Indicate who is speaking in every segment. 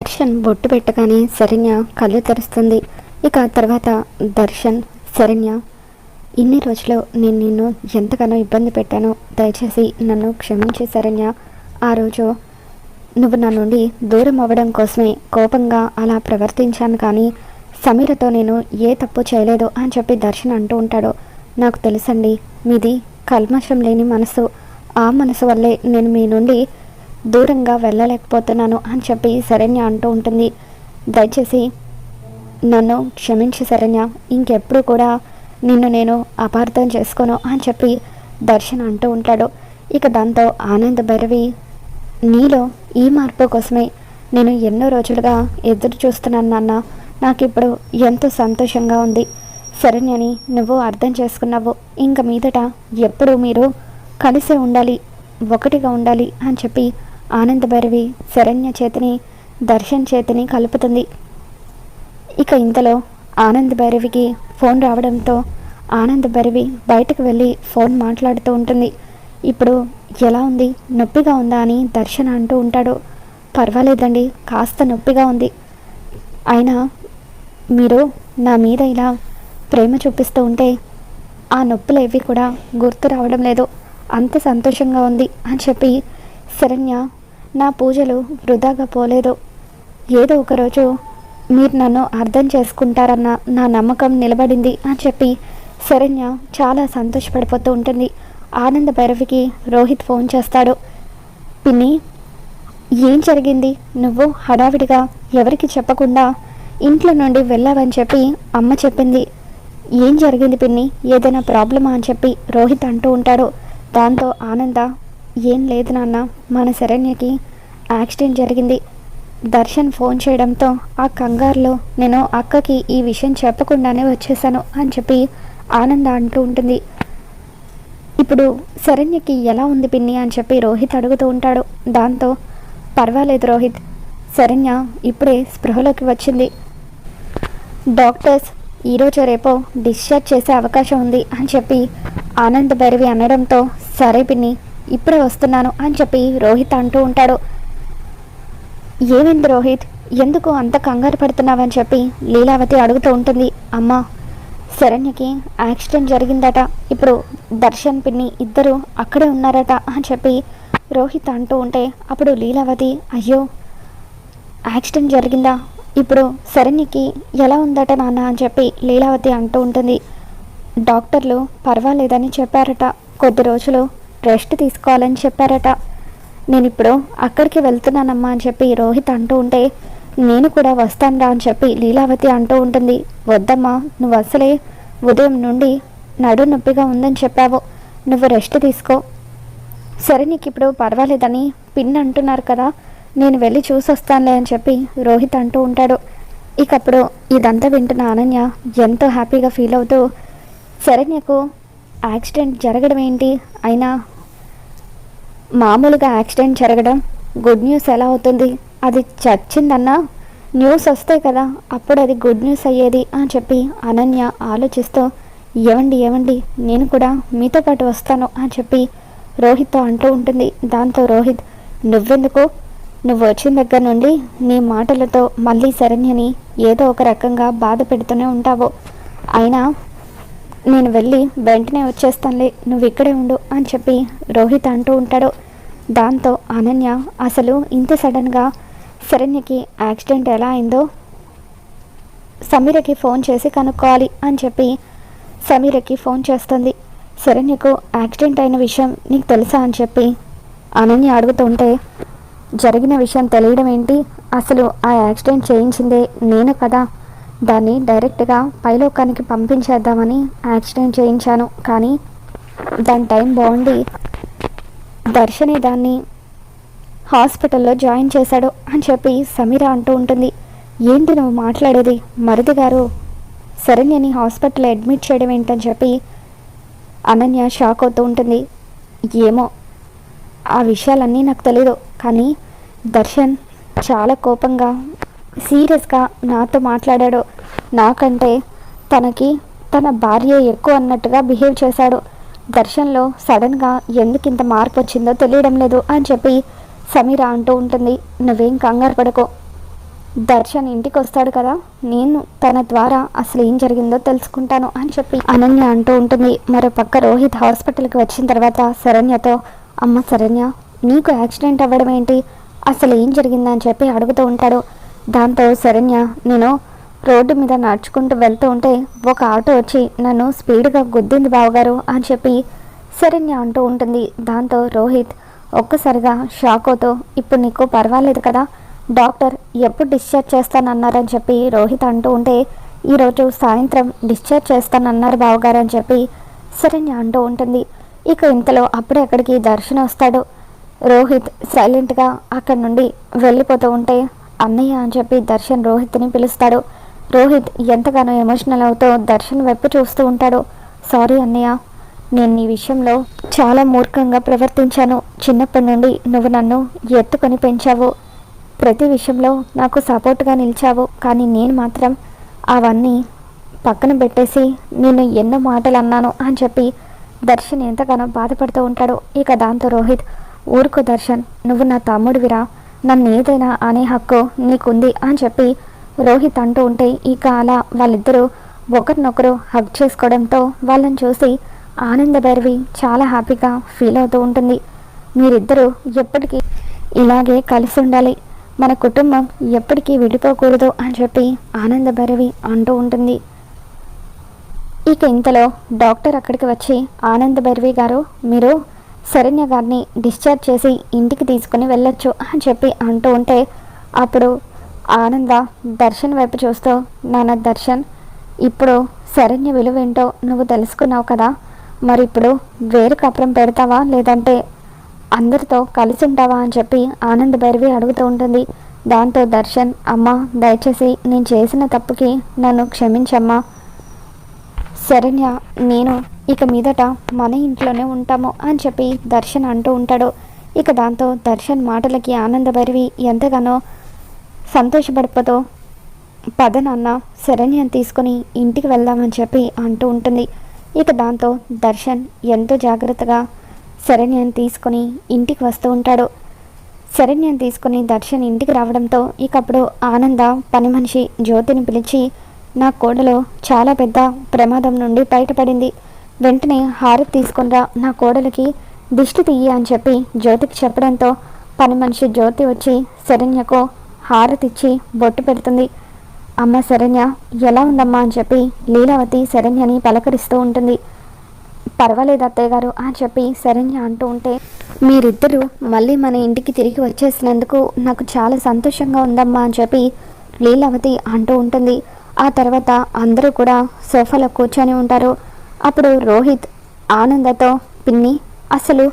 Speaker 1: దర్శన్ బొట్టు పెట్టగానే శరణ్య కళ్ళు తెరుస్తుంది. ఇక తర్వాత దర్శన్, శరణ్య, ఇన్ని రోజులు నేను నిన్ను ఎంతగానో ఇబ్బంది పెట్టానో, దయచేసి నన్ను క్షమించే శరణ్య. ఆ రోజు నువ్వు నా నుండి దూరం అవ్వడం కోసమే కోపంగా అలా ప్రవర్తించాను, కానీ సమీరతో నేను ఏ తప్పు చేయలేదు అని చెప్పి దర్శన్ అంటూ ఉంటాడు. నాకు తెలుసండి, మీది కల్మషం లేని మనసు. ఆ మనసు వల్లే నేను మీ నుండి దూరంగా వెళ్ళలేకపోతున్నాను అని చెప్పి శరణ్య అంటూ ఉంటుంది. దయచేసి నన్ను క్షమించి శరణ్య, ఇంకెప్పుడు కూడా నిన్ను నేను అపార్థం చేసుకోను అని చెప్పి దర్శన్ అంటూ ఉంటాడు. ఇక దాంతో ఆనంద్ భైరవి, నీలో ఈ మార్పు కోసమే నేను ఎన్నో రోజులుగా ఎదురు చూస్తున్నాను నాన్న. నాకు ఇప్పుడు ఎంతో సంతోషంగా ఉంది. శరణ్యని నువ్వు అర్థం చేసుకున్నావు. ఇంక మీదట ఎప్పుడు మీరు కలిసే ఉండాలి, ఒకటిగా ఉండాలి అని చెప్పి ఆనంద్ భైరవి శరణ్య చేతిని దర్శన్ చేతిని కలుపుతుంది. ఇక ఇంతలో ఆనంద్ భైరవికి ఫోన్ రావడంతో ఆనంద్ భైరవి బయటకు వెళ్ళి ఫోన్ మాట్లాడుతూ ఉంటుంది. ఇప్పుడు ఎలా ఉంది, నొప్పిగా ఉందా అని దర్శన్ అంటూ ఉంటాడు. పర్వాలేదండి, కాస్త నొప్పిగా ఉంది. అయినా మీరు నా మీద ఇలా ప్రేమ చూపిస్తూ ఉంటే ఆ నొప్పులు ఏవి కూడా గుర్తు రావడం లేదు. అంత సంతోషంగా ఉంది అని చెప్పి శరణ్య, నా పూజలు వృధాగా పోలేదు. ఏదో ఒకరోజు మీరు నన్ను అర్థం చేసుకుంటారన్న నా నమ్మకం నిలబడింది అని చెప్పి శరణ్య చాలా సంతోషపడిపోతూ ఉంటుంది. ఆనంద భైరవికి రోహిత్ ఫోన్ చేస్తాడు. పిన్ని, ఏం జరిగింది? నువ్వు హడావిడిగా ఎవరికి చెప్పకుండా ఇంట్లో నుండి వెళ్ళావని చెప్పి అమ్మ చెప్పింది. ఏం జరిగింది పిన్ని? ఏదైనా ప్రాబ్లమా అని చెప్పి రోహిత్ అంటూ ఉంటాడు. దాంతో ఆనంద, ఏం లేదు నాన్న, మన శరణ్యకి యాక్సిడెంట్ జరిగింది. దర్శన్ ఫోన్ చేయడంతో ఆ కంగారులో నేను అక్కకి ఈ విషయం చెప్పకుండానే వచ్చేసాను అని చెప్పి ఆనంద అంటూ ఉంటుంది. ఇప్పుడు శరణ్యకి ఎలా ఉంది పిన్ని అని చెప్పి రోహిత్ అడుగుతూ ఉంటాడు. దాంతో పర్వాలేదు రోహిత్, శరణ్య ఇప్పుడే స్పృహలోకి వచ్చింది. డాక్టర్స్ ఈరోజు రేపో డిశ్చార్జ్ చేసే అవకాశం ఉంది అని చెప్పి ఆనంద్ భైరవి అనడంతో సరే పిన్ని, ఇప్పుడే వస్తున్నాను అని చెప్పి రోహిత్ అంటూ ఉంటాడు. ఏమైంది రోహిత్, ఎందుకు అంత కంగారు పడుతున్నావని చెప్పి లీలావతి అడుగుతూ ఉంటుంది. అమ్మ, శరణ్యకి యాక్సిడెంట్ జరిగిందట, ఇప్పుడు దర్శన్ పిన్ని ఇద్దరు అక్కడే ఉన్నారట అని చెప్పి రోహిత్ అంటూ ఉంటే అప్పుడు లీలావతి, అయ్యో యాక్సిడెంట్ జరిగిందా, ఇప్పుడు శరణ్యకి ఎలా ఉందట నాన్న అని చెప్పి లీలావతి అంటూ ఉంటుంది. డాక్టర్లు పర్వాలేదని చెప్పారట, కొద్ది రోజులు రెస్ట్ తీసుకోవాలని చెప్పారట. నేను ఇప్పుడు అక్కడికి వెళ్తున్నానమ్మా అని చెప్పి రోహిత్ అంటూ ఉంటే నేను కూడా వస్తానురా అని చెప్పి లీలావతి అంటూ ఉంటుంది. వద్దమ్మా, నువ్వు అసలే ఉదయం నుండి నడు నొప్పిగా ఉందని చెప్పావు, నువ్వు రెస్ట్ తీసుకో. సరే, నీకు ఇప్పుడు పర్వాలేదని పిన్ అంటున్నారు కదా, నేను వెళ్ళి చూసి వస్తానులే అని చెప్పి రోహిత్ అంటూ ఉంటాడు. ఇక అప్పుడు ఇదంతా వింటున్న అనన్య ఎంతో హ్యాపీగా ఫీల్ అవుతూ, శరణ్యకు యాక్సిడెంట్ జరగడం ఏంటి, అయినా మామూలుగా యాక్సిడెంట్ జరగడం గుడ్ న్యూస్ ఎలా అవుతుంది, అది చచ్చిందన్న న్యూస్ వస్తాయి కదా, అప్పుడు అది గుడ్ న్యూస్ అయ్యేది అని చెప్పి అనన్య ఆలోచిస్తూ, ఏవండి నేను కూడా మీతో పాటు వస్తాను అని చెప్పి రోహిత్తో అంటూ ఉంటుంది. దాంతో రోహిత్, నువ్వెందుకు, నువ్వు వచ్చిన దగ్గర నుండి నీ మాటలతో మళ్ళీ శరణ్యని ఏదో ఒక రకంగా బాధ పెడుతూనే ఉంటావు, అయినా నేను వెళ్ళి వెంటనే వచ్చేస్తానులే, నువ్వు ఇక్కడే ఉండు అని చెప్పి రోహిత్ అంటూ ఉంటాడు. దాంతో అనన్య, అసలు ఇంత సడన్గా శరణ్యకి యాక్సిడెంట్ ఎలా అయిందో సమీరకి ఫోన్ చేసి కనుక్కోవాలి అని చెప్పి సమీరకి ఫోన్ చేస్తుంది. శరణ్యకు యాక్సిడెంట్ అయిన విషయం నీకు తెలుసా అని చెప్పి అనన్య అడుగుతుంటే, జరిగిన విషయం తెలియడం ఏంటి, అసలు ఆ యాక్సిడెంట్ చేయించిందే నేను కదా, దాన్ని డైరెక్ట్గా పైలోకానికి పంపించేద్దామని యాక్సిడెంట్ చేయించాను, కానీ దాని టైం బాగుండి దర్శనే దాన్ని హాస్పిటల్లో జాయిన్ చేశాడు అని చెప్పి సమీర అంటూ ఉంటుంది. ఏంటి నువ్వు మాట్లాడేది, మరిది గారు శరణ్యని హాస్పిటల్లో అడ్మిట్ చేయడం ఏంటని చెప్పి అనన్య షాక్ అవుతూ ఉంటుంది. ఏమో, ఆ విషయాలన్నీ నాకు తెలీదు, కానీ దర్శన్ చాలా కోపంగా సీరియస్గా నాతో మాట్లాడాడు, నాకంటే తనకి తన భార్య ఎక్కువ అన్నట్టుగా బిహేవ్ చేశాడు. దర్శన్లో సడన్గా ఎందుకు ఇంత మార్పు వచ్చిందో తెలియడం లేదు అని చెప్పి సమీర అంటూ ఉంటుంది. నువ్వేం కంగారు పడకో, దర్శన్ ఇంటికి వస్తాడు కదా, నేను తన ద్వారా అసలు ఏం జరిగిందో తెలుసుకుంటాను అని చెప్పి అనన్య అంటూ ఉంటుంది. మరో పక్క రోహిత్ హాస్పిటల్కి వచ్చిన తర్వాత శరణ్యతో, అమ్మ శరణ్య, నీకు యాక్సిడెంట్ అవ్వడం ఏంటి, అసలు ఏం జరిగిందని చెప్పి అడుగుతూ ఉంటాడు. దాంతో శరణ్య, నేను రోడ్డు మీద నడుచుకుంటూ వెళ్తూ ఉంటే ఒక ఆటో వచ్చి నన్ను స్పీడ్గా గుద్దింది బావగారు అని చెప్పి శరణ్య అంటూ ఉంటుంది. దాంతో రోహిత్ ఒక్కసారిగా షాక్ అవుతూ, ఇప్పుడు నీకు పర్వాలేదు కదా, డాక్టర్ ఎప్పుడు డిశ్చార్జ్ చేస్తానన్నారని చెప్పి రోహిత్ అంటూ ఉంటే, ఈరోజు సాయంత్రం డిశ్చార్జ్ చేస్తానన్నారు బావగారు అని చెప్పి శరణ్య అంటూ ఉంటుంది. ఇక ఇంతలో అప్పుడే అక్కడికి దర్శన్ వస్తాడు. రోహిత్ సైలెంట్గా అక్కడి నుండి వెళ్ళిపోతూ ఉంటే, అన్నయ్య అని చెప్పి దర్శన్ రోహిత్ని పిలుస్తాడు. రోహిత్ ఎంతగానో ఎమోషనల్ అవుతూ దర్శన్ వైపు చూస్తూ ఉంటాడు. సారీ అన్నయ్య, నేను నీ విషయంలో చాలా మూర్ఖంగా ప్రవర్తించాను. చిన్నప్పటి నుండి నువ్వు నన్ను ఎత్తుకొని పెంచావు, ప్రతి విషయంలో నాకు సపోర్ట్గా నిలిచావు, కానీ నేను మాత్రం అవన్నీ పక్కన పెట్టేసి నేను ఎన్నో మాటలు అన్నాను అని చెప్పి దర్శన్ ఎంతగానో బాధపడుతూ ఉంటాడు. ఇక దాంతో రోహిత్, ఊరుకో దర్శన్, నువ్వు నా తమ్ముడివిరా, నన్ను ఏదైనా అనే హక్కు నీకుంది అని చెప్పి రోహిత్ అంటూ ఉంటే, ఇక అలా వాళ్ళిద్దరూ ఒకరినొకరు హగ్ చేసుకోవడంతో వాళ్ళని చూసి ఆనందభైరవి చాలా హ్యాపీగా ఫీల్ అవుతూ ఉంటుంది. మీరిద్దరూ ఎప్పటికీ ఇలాగే కలిసి ఉండాలి, మన కుటుంబం ఎప్పటికీ విడిపోకూడదు అని చెప్పి ఆనందభైరవి అంటూ ఉంటుంది. ఇక ఇంతలో డాక్టర్ అక్కడికి వచ్చి, ఆనందభైరవి గారు, మీరు శరణ్య గారిని డిశ్చార్జ్ చేసి ఇంటికి తీసుకుని వెళ్ళొచ్చు అని చెప్పి అంటూ ఉంటే, అప్పుడు ఆనంద దర్శన్ వైపు చూస్తూ, నాన్న దర్శన్, ఇప్పుడు శరణ్య విలువ ఏంటో నువ్వు తెలుసుకున్నావు కదా, మరి ఇప్పుడు వేరు కప్రం పెడతావా లేదంటే అందరితో కలిసి ఉంటావా అని చెప్పి ఆనందభైరవి అడుగుతూ ఉంటుంది. దాంతో దర్శన్, అమ్మ దయచేసి నేను చేసిన తప్పుకి నన్ను క్షమించమ్మా, శరణ్య నేను ఇక మీదట మన ఇంట్లోనే ఉంటాము అని చెప్పి దర్శన్ అంటూ ఉంటాడు. ఇక దాంతో దర్శన్ మాటలకి ఆనందభైరవి ఎంతగానో సంతోషపడిపోతూ, పద నాన్న, శరణ్యని తీసుకుని ఇంటికి వెళ్దామని చెప్పి అంటూ ఉంటుంది. ఇక దాంతో దర్శన్ ఎంతో జాగ్రత్తగా శరణ్యని తీసుకొని ఇంటికి వస్తూ ఉంటాడు. శరణ్యని తీసుకుని దర్శన్ ఇంటికి రావడంతో ఇక అప్పుడు ఆనంద పని మనిషి జ్యోతిని పిలిచి, నా కోడలు చాలా పెద్ద ప్రమాదం నుండి బయటపడింది, వెంటనే హారతి తీసుకునిరా, నా కోడలికి దిష్టి తీయి అని చెప్పి జ్యోతికి చెప్పడంతో పని మనిషి జ్యోతి వచ్చి శరణ్యకు హారతి ఇచ్చి బొట్టు పెడుతుంది. అమ్మ శరణ్య ఎలా ఉందమ్మా అని చెప్పి లీలావతి శరణ్యని పలకరిస్తూ ఉంటుంది. పర్వాలేదు అత్తయ్య గారు అని చెప్పి శరణ్య అంటూ ఉంటే, మీరిద్దరూ మళ్ళీ మన ఇంటికి తిరిగి వచ్చేసినందుకు నాకు చాలా సంతోషంగా ఉందమ్మా అని చెప్పి లీలావతి అంటూ ఉంటుంది. ఆ తర్వాత అందరూ కూడా సోఫాలో కూర్చొని ఉంటారు. అప్పుడు రోహిత్ ఆనందతో, పిన్ని, అసలు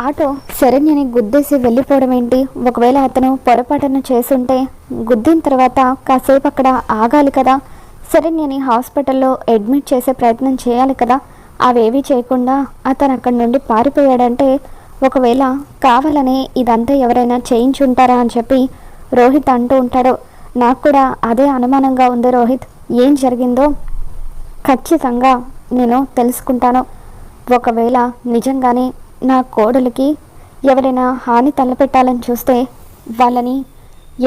Speaker 1: ఆటో శరణ్యని గుద్దేసి వెళ్ళిపోవడం ఏంటి, ఒకవేళ అతను పొరపాటును చేసుంటే గుద్దిన తర్వాత కాసేపు అక్కడ ఆగాలి కదా, శరణ్యని హాస్పిటల్లో అడ్మిట్ చేసే ప్రయత్నం చేయాలి కదా, అవేవి చేయకుండా అతను అక్కడి నుండి పారిపోయాడంటే ఒకవేళ కావాలనే ఇదంతా ఎవరైనా చేయించుంటారా అని చెప్పి రోహిత్ అంటూ ఉంటాడు. నాకు కూడా అదే అనుమానంగా ఉంది రోహిత్, ఏం జరిగిందో ఖచ్చితంగా నేను తెలుసుకుంటాను. ఒకవేళ నిజంగానే నా కోడలికి ఎవరైనా హాని తలపెట్టాలని చూస్తే వాళ్ళని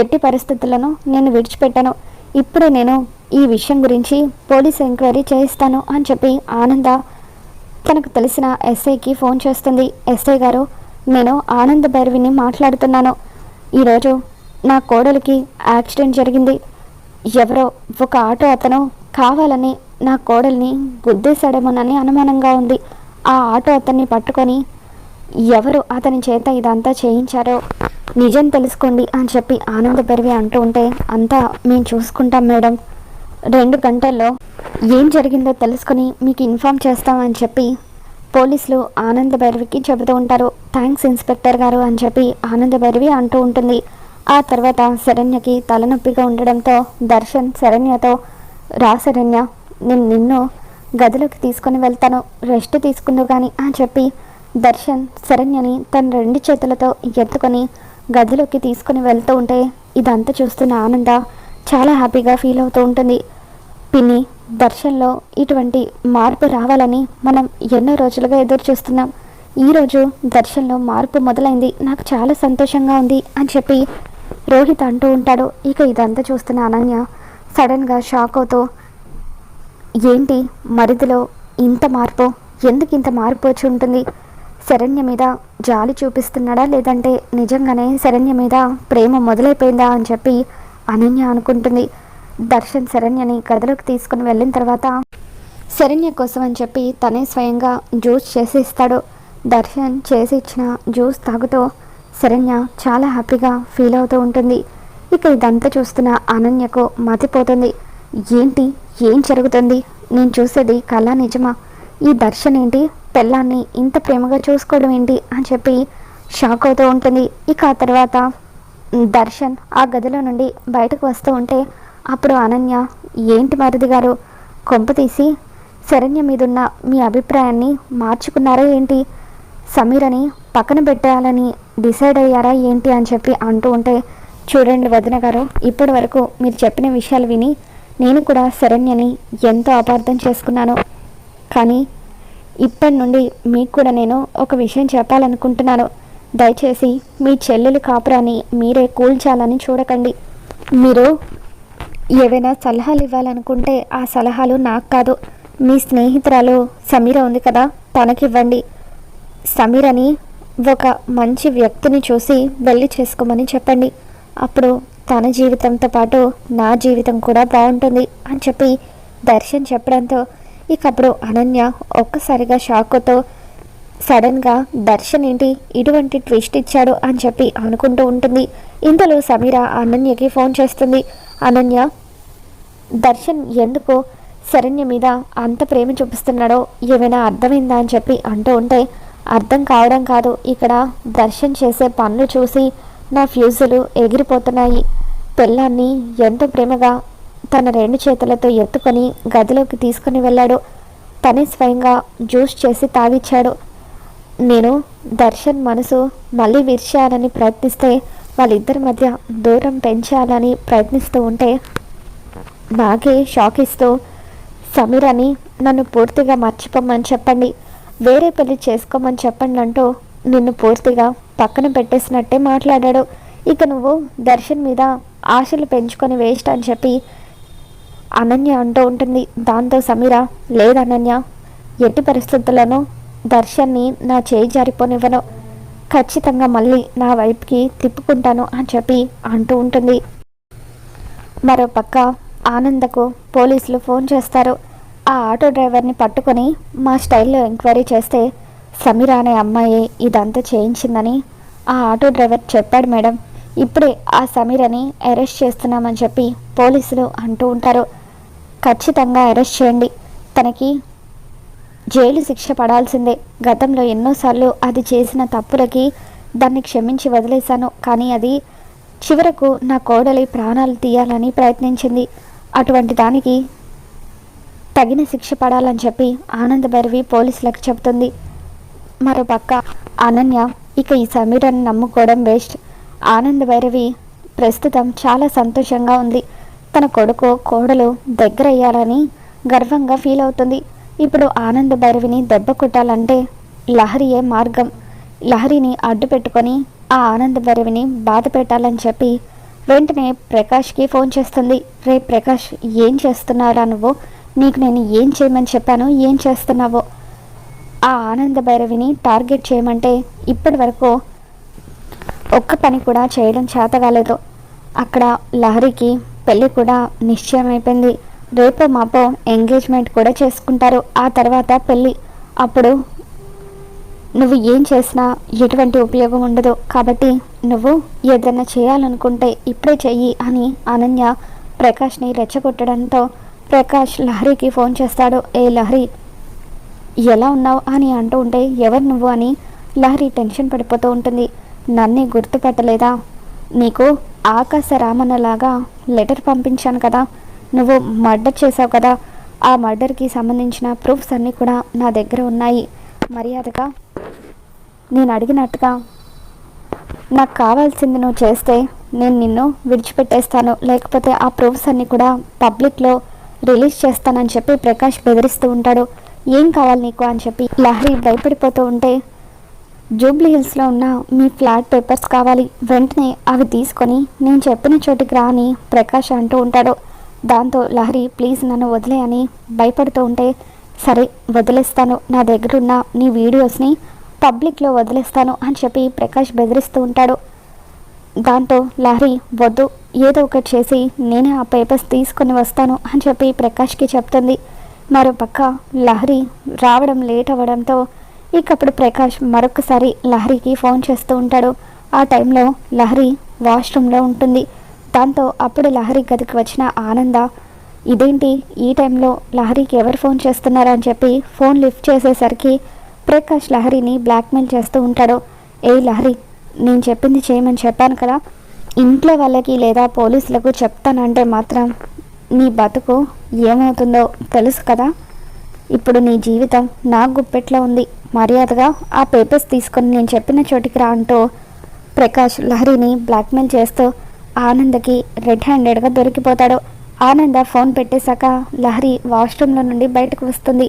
Speaker 1: ఎట్టి పరిస్థితులను నేను విడిచిపెట్టాను. ఇప్పుడే నేను ఈ విషయం గురించి పోలీస్ ఎంక్వైరీ చేయిస్తాను అని చెప్పి ఆనంద తనకు తెలిసిన ఎస్ఐకి ఫోన్ చేస్తుంది. ఎస్ఐ గారు, నేను ఆనంద భైరవిని మాట్లాడుతున్నాను. ఈరోజు నా కోడలికి యాక్సిడెంట్ జరిగింది. ఎవరో ఒక ఆటో అతను కావాలని నా కోడల్ని గుద్దేశాడేమోనని అనుమానంగా ఉంది. ఆ ఆటో అతన్ని పట్టుకొని ఎవరు అతని చేత ఇదంతా చేయించారో నిజం తెలుసుకోండి అని చెప్పి ఆనంద భైరవి అంటూ ఉంటే, అంతా మేము చూసుకుంటాం మేడం, 2 గంటల్లో ఏం జరిగిందో తెలుసుకొని మీకు ఇన్ఫామ్ చేస్తామని చెప్పి పోలీసులు ఆనంద భైరవికి చెబుతూ ఉంటారు. థ్యాంక్స్ ఇన్స్పెక్టర్ గారు అని చెప్పి ఆనంద భైరవి అంటూ ఉంటుంది. ఆ తర్వాత శరణ్యకి తలనొప్పిగా ఉండడంతో దర్శన్ శరణ్యతో, రా శరణ్య, నేను నిన్ను గదిలోకి తీసుకొని వెళ్తాను, రెస్ట్ తీసుకుందు కానీ అని చెప్పి దర్శన్ శరణ్యని తన 2 చేతులతో ఎత్తుకొని గదిలోకి తీసుకుని వెళ్తూ ఉంటే ఇదంతా చూస్తున్న ఆనంద చాలా హ్యాపీగా ఫీల్ అవుతూ ఉంటుంది. పిన్ని, దర్శన్లో ఇటువంటి మార్పు రావాలని మనం ఎన్నో రోజులుగా ఎదురు చూస్తున్నాం. ఈరోజు దర్శన్లో మార్పు మొదలైంది, నాకు చాలా సంతోషంగా ఉంది అని చెప్పి రోహిత్ అంటూ ఉంటాడు. ఇక ఇదంతా చూస్తున్న అనన్య సడన్గా షాక్ అవుతూ, ఏంటి మరిదిలో ఇంత మార్పు, ఎందుకు ఇంత మార్పు వచ్చి ఉంటుంది? శరణ్య మీద జాలి చూపిస్తున్నాడా, లేదంటే నిజంగానే శరణ్య మీద ప్రేమ మొదలైపోయిందా అని చెప్పి అనన్య అనుకుంటుంది. దర్శన్ శరణ్యని గదిలోకి తీసుకుని వెళ్ళిన తర్వాత శరణ్య కోసం అని చెప్పి తనే స్వయంగా జ్యూస్ చేసి ఇస్తాడు. దర్శన్ చేసి ఇచ్చిన జ్యూస్ తాగుతూ శరణ్య చాలా హ్యాపీగా ఫీల్ అవుతూ ఉంటుంది. ఇక ఇదంతా చూస్తున్న అనన్యకు మతిపోతుంది. ఏంటి, ఏం జరుగుతుంది? నేను చూసేది కళ నిజమా? ఈ దర్శన్ ఏంటి పెళ్ళాన్ని ఇంత ప్రేమగా చూసుకోవడం ఏంటి అని చెప్పి షాక్ అవుతూ ఉంటుంది. ఇక ఆ తర్వాత దర్శన్ ఆ గదిలో నుండి బయటకు వస్తూ ఉంటే అప్పుడు అనన్య, ఏంటి మరిది గారు, కొంప తీసి శరణ్య మీదున్న మీ అభిప్రాయాన్ని మార్చుకున్నారా ఏంటి? సమీరని పక్కన పెట్టాలని డిసైడ్ అయ్యారా ఏంటి అని చెప్పి అంటూ ఉంటే, చూడండి వదిన గారు, ఇప్పటి వరకు మీరు చెప్పిన విషయాలు విని నేను కూడా శరణ్యని ఎంతో అపార్థం చేసుకున్నాను. కానీ ఇప్పటి నుండి మీకు కూడా నేను ఒక విషయం చెప్పాలనుకుంటున్నాను. దయచేసి మీ చెల్లెలు కాపురాన్ని మీరే కూల్చాలని చూడకండి. మీరు ఏవైనా సలహాలు ఇవ్వాలనుకుంటే ఆ సలహాలు నాకు కాదు, మీ స్నేహితురాలు సమీర ఉంది కదా, తనకివ్వండి. సమీరని ఒక మంచి వ్యక్తిని చూసి పెళ్లి చేసుకోమని చెప్పండి. అప్పుడు తన జీవితంతో పాటు నా జీవితం కూడా బాగుంటుంది అని చెప్పి దర్శన్ చెప్పడంతో ఇక అప్పుడు అనన్య ఒక్కసారిగా షాక్తో సడన్గా దర్శన్ ఏంటి ఇటువంటి ట్విస్ట్ ఇచ్చాడు అని చెప్పి అనుకుంటూ ఉంటుంది. ఇంతలో సమీర అనన్యకి ఫోన్ చేస్తుంది. అనన్య, దర్శన్ ఎందుకు శరణ్య మీద అంత ప్రేమ చూపిస్తున్నాడో ఏమైనా అర్థమైందా అని చెప్పి అంటూ ఉంటే, అర్థం కావడం కాదు, ఇక్కడ దర్శన్ చేసే పనులు చూసి నా ఫ్యూజులు ఎగిరిపోతున్నాయి. పెళ్ళాన్ని ఎంతో ప్రేమగా తన 2 చేతులతో ఎత్తుకొని గదిలోకి తీసుకుని వెళ్ళాడు. తనే స్వయంగా జ్యూస్ చేసి తాగిచ్చాడు. నేను దర్శన్ మనసు మళ్ళీ విరిచేయాలని ప్రయత్నిస్తే, వాళ్ళిద్దరి మధ్య దూరం పెంచాలని ప్రయత్నిస్తూ ఉంటే నాకే షాక్ ఇస్తూ, సమీరని నన్ను పూర్తిగా మర్చిపోమని చెప్పండి, వేరే పెళ్లి చేసుకోమని చెప్పండి అంటూ నిన్ను పూర్తిగా పక్కన పెట్టేసినట్టే మాట్లాడాడు. ఇక నువ్వు దర్శన్ మీద ఆశలు పెంచుకొని వేస్ట్ అని చెప్పి అనన్య అంటూ ఉంటుంది. దాంతో సమీర, లేదనన్య, ఎట్టి పరిస్థితుల్లోనూ దర్శన్ని నా చేయి జారిపోనివ్వను, ఖచ్చితంగా మళ్ళీ నా వైపుకి తిప్పుకుంటాను అని చెప్పి అంటూ ఉంటుంది. మరోపక్క ఆనందకు పోలీసులు ఫోన్ చేస్తారు. ఆ ఆటో డ్రైవర్ని పట్టుకొని మా స్టైల్లో ఎంక్వైరీ చేస్తే సమీర అనే అమ్మాయి ఇదంతా చేయించిందని ఆ ఆటో డ్రైవర్ చెప్పాడు మేడం. ఇప్పుడే ఆ సమీరని అరెస్ట్ చేస్తున్నామని చెప్పి పోలీసులు అంటూ ఉంటారు. ఖచ్చితంగా అరెస్ట్ చేయండి, తనకి జైలు శిక్ష పడాల్సిందే. గతంలో ఎన్నోసార్లు అది చేసిన తప్పులకి దాన్ని క్షమించి వదిలేశాను, కానీ అది చివరకు నా కోడలి ప్రాణాలు తీయాలని ప్రయత్నించింది. అటువంటి దానికి తగిన శిక్ష పడాలని చెప్పి ఆనంద భైరవి పోలీసులకు చెబుతుంది. మరోపక్క అనన్య, ఇక ఈ సమీరని నమ్ముకోవడం వేస్ట్. ఆనంద భైరవి ప్రస్తుతం చాలా సంతోషంగా ఉంది. తన కొడుకు కోడలు దగ్గరయ్యాలని గర్వంగా ఫీల్ అవుతుంది. ఇప్పుడు ఆనంద భైరవిని దెబ్బ కొట్టాలంటే లహరియే మార్గం. లహరిని అడ్డు పెట్టుకొని ఆ ఆనంద భైరవిని బాధ పెట్టాలని చెప్పి వెంటనే ప్రకాష్కి ఫోన్ చేస్తుంది. రే ప్రకాష్, ఏం చేస్తున్నారా నువ్వు? నీకు నేను ఏం చేయమని చెప్పాను, ఏం చేస్తున్నావో? ఆ ఆనంద భైరవిని టార్గెట్ చేయమంటే ఇప్పటి వరకు ఒక్క పని కూడా చేయడం చేత కాలేదు. అక్కడ లహరికి పెళ్ళి కూడా నిశ్చయమైపోయింది. రేపో మాపో ఎంగేజ్మెంట్ కూడా చేసుకుంటారు. ఆ తర్వాత పెళ్ళి. అప్పుడు నువ్వు ఏం చేసినా ఎటువంటి ఉపయోగం ఉండదు. కాబట్టి నువ్వు ఏదైనా చేయాలనుకుంటే ఇప్పుడే చెయ్యి అని అనన్య ప్రకాష్ని రెచ్చగొట్టడంతో ప్రకాష్ లహరికి ఫోన్ చేస్తాడు. ఏ లహరి, ఎలా ఉన్నావు అని అంటూ ఉంటే, ఎవరు నువ్వు అని లహరి టెన్షన్ పడిపోతూ ఉంటుంది. నన్నే గుర్తుపట్టలేదా? నీకు ఆకాశ రామన్నలాగా లెటర్ పంపించాను కదా, నువ్వు మర్డర్ చేసావు కదా, ఆ మర్డర్కి సంబంధించిన ప్రూఫ్స్ అన్నీ కూడా నా దగ్గర ఉన్నాయి. మర్యాదగా నేను అడిగినట్టుగా నాకు కావాల్సింది నువ్వు చేస్తే నేను నిన్ను విడిచిపెట్టేస్తాను, లేకపోతే ఆ ప్రూఫ్స్ అన్నీ కూడా పబ్లిక్లో రిలీజ్ చేస్తానని చెప్పి ప్రకాష్ బెదిరిస్తూ ఉంటాడు. ఏం కావాలి నీకు అని చెప్పి లహరి భయపడిపోతూ ఉంటే, జూబ్లీ హిల్స్లో ఉన్న మీ ఫ్లాట్ పేపర్స్ కావాలి, వెంటనే అవి తీసుకొని నేను చెప్పిన చోటికి రా అని ప్రకాష్ అంటూ ఉంటాడు. దాంతో లహరి ప్లీజ్ నన్ను వదిలే అని భయపడుతూ ఉంటే, సరే వదిలేస్తాను, నా దగ్గర ఉన్న నీ వీడియోస్ని పబ్లిక్లో వదిలేస్తాను అని చెప్పి ప్రకాష్ బెదిరిస్తూ ఉంటాడు. దాంతో లహరి వద్దు, ఏదో ఒకటి చేసి నేనే ఆ పేపర్స్ తీసుకొని వస్తాను అని చెప్పి ప్రకాష్కి చెప్తుంది. మరోపక్క లహరి రావడం లేట్ అవ్వడంతో ఇకప్పుడు ప్రకాష్ మరొకసారి లహరికి ఫోన్ చేస్తూ ఉంటాడు. ఆ టైంలో లహరి వాష్రూమ్లో ఉంటుంది. దాంతో అప్పుడు లహరి గదికి వచ్చిన ఆనంద ఇదేంటి ఈ టైంలో లహరికి ఎవరు ఫోన్ చేస్తున్నారా అని చెప్పి ఫోన్ లిఫ్ట్ చేసేసరికి ప్రకాష్ లహరిని బ్లాక్మెయిల్ చేస్తూ ఉంటాడు. ఏ లహరి, నేను చెప్పింది చేయమని చెప్పాను కదా, ఇంట్లో వాళ్ళకి లేదా పోలీసులకు చెప్తానంటే మాత్రం నీ బతుకు ఏమవుతుందో తెలుసు కదా, ఇప్పుడు నీ జీవితం నా గుప్పెట్లో ఉంది, మర్యాదగా ఆ పేపర్స్ తీసుకొని నేను చెప్పిన చోటికి రా అంటూ ప్రకాష్ లహరిని బ్లాక్మెయిల్ చేస్తూ ఆనందకి రెడ్ హ్యాండెడ్గా దొరికిపోతాడు. ఆనంద ఫోన్ పెట్టేశాక లహరి వాష్రూమ్లో నుండి బయటకు వస్తుంది.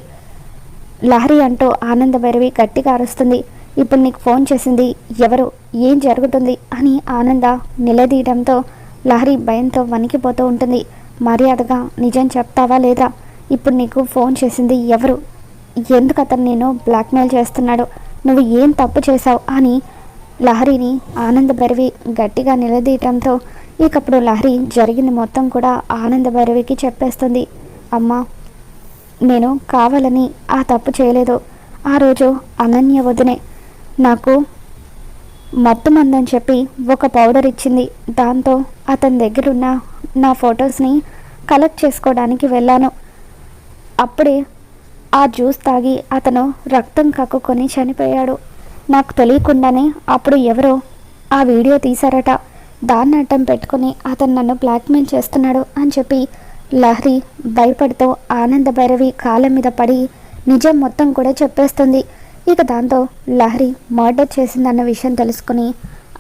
Speaker 1: లహరి అంటూ ఆనంద భైరవి గట్టిగా అరుస్తుంది. ఇప్పుడు నీకు ఫోన్ చేసింది ఎవరు, ఏం జరుగుతుంది అని ఆనంద నిలదీయడంతో లహరి భయంతో వణికిపోతూ ఉంటుంది. మర్యాదగా నిజం చెప్తావా లేదా, ఇప్పుడు నీకు ఫోన్ చేసింది ఎవరు, ఎందుకు అతను నేను బ్లాక్మెయిల్ చేస్తున్నాడు, నువ్వు ఏం తప్పు చేశావు అని లహరిని ఆనంద భైరవి గట్టిగా నిలదీయటంతో ఇకప్పుడు లహరి జరిగింది మొత్తం కూడా ఆనంద భైరవికి చెప్పేస్తుంది. అమ్మా, నేను కావాలని ఆ తప్పు చేయలేదు, ఆ రోజు అనన్య వదినే నాకు మత్తు మందని చెప్పి ఒక పౌడర్ ఇచ్చింది, దాంతో అతని దగ్గరున్న నా ఫొటోస్ని కలెక్ట్ చేసుకోవడానికి వెళ్ళాను, అప్పుడే ఆ జ్యూస్ తాగి అతను రక్తం కక్కుకొని చనిపోయాడు, నాకు తెలియకుండానే అప్పుడు ఎవరో ఆ వీడియో తీశారట, దాన్ని అడ్డం పెట్టుకొని అతను నన్ను బ్లాక్మెయిల్ చేస్తున్నాడు అని చెప్పి లహరి భయపడుతూ ఆనంద భైరవి కాళ్ళ మీద పడి నిజం మొత్తం కూడా చెప్పేస్తుంది. ఇక దాంతో లహరి మర్డర్ చేసిందన్న విషయం తెలుసుకుని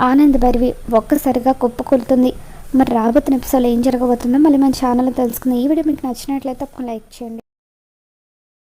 Speaker 1: ఆనంద భైరవి ఒక్కసారిగా కుప్పకూలుతుంది. మరి రాబోతున్న ఎపిసోడ్లో ఏం జరగబోతుందో మళ్ళీ మన ఛానల్లో తెలుసుకుంది. ఈ వీడియో మీకు నచ్చినట్లయితే లైక్ చేయండి.